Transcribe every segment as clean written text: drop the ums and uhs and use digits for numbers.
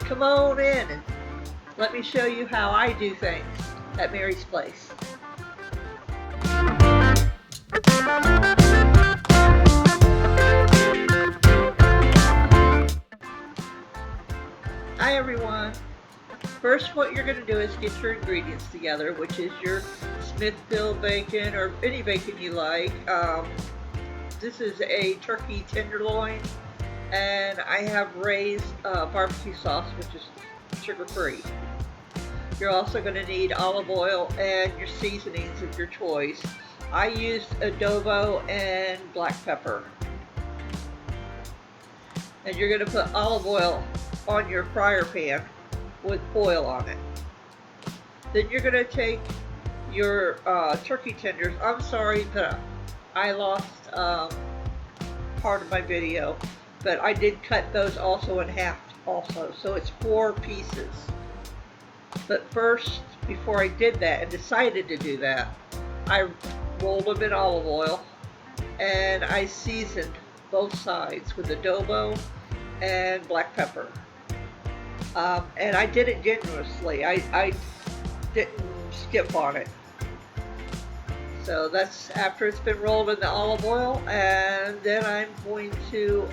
Come on in and let me show you how I do things at Mary's Place. Hi everyone. First, what you're going to do is get your ingredients together, which is your Smithfield bacon or any bacon you like. This is a turkey tenderloin, and I have raised barbecue sauce, which is sugar-free. You're also going to need olive oil and your seasonings of your choice. I used adobo and black pepper. And you're going to put olive oil on your fryer pan with oil on it. Then you're going to take your turkey tenders. I'm sorry that I lost part of my video, but I did cut those also in half also, so it's 4 pieces. But first, before I did that and decided to do that, I rolled them in olive oil and I seasoned both sides with adobo and black pepper. And I did it generously. I didn't skip on it. So that's after it's been rolled in the olive oil, and then I'm going to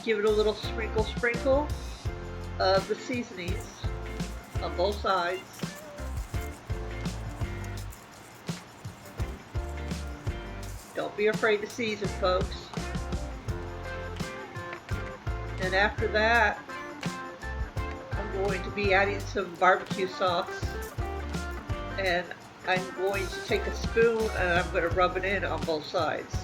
give it a little sprinkle of the seasonings on both sides. Don't be afraid to season, folks. And after that, I'm going to be adding some barbecue sauce, and I'm going to take a spoon and I'm going to rub it in on both sides.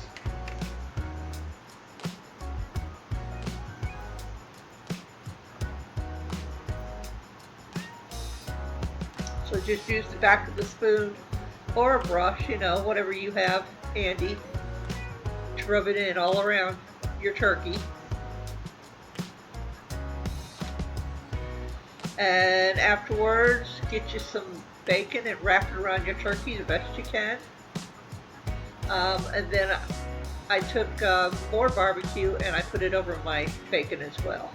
So just use the back of the spoon or a brush, you know, whatever you have handy, to rub it in all around your turkey. And afterwards, get you some bacon and wrap it around your turkey the best you can. And then I took more barbecue and I put it over my bacon as well.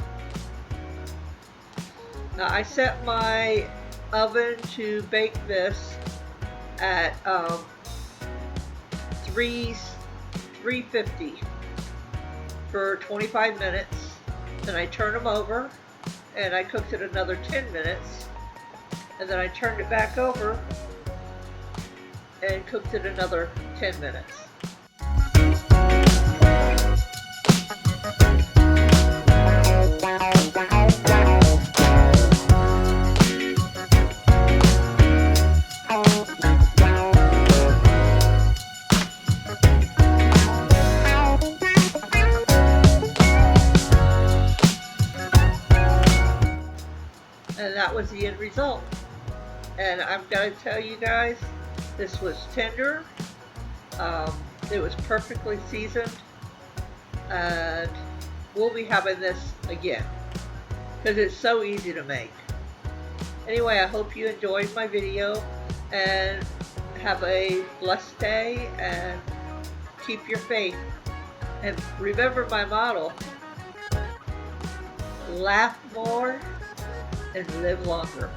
Now I set my oven to bake this at 350 for 25 minutes. Then I turn them over and I cooked it another 10 minutes. And then I turned it back over and cooked it another 10 minutes. And that was the end result. And I'm going to tell you guys, this was tender, it was perfectly seasoned, and we'll be having this again, because it's so easy to make. Anyway, I hope you enjoyed my video, and have a blessed day, and keep your faith. And remember my motto, laugh more and live longer.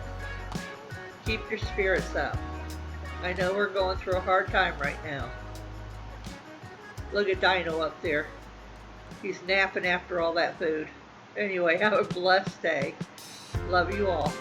Keep your spirits up. I know we're going through a hard time right now. Look at Dino up there. He's napping after all that food. Anyway, have a blessed day. Love you all.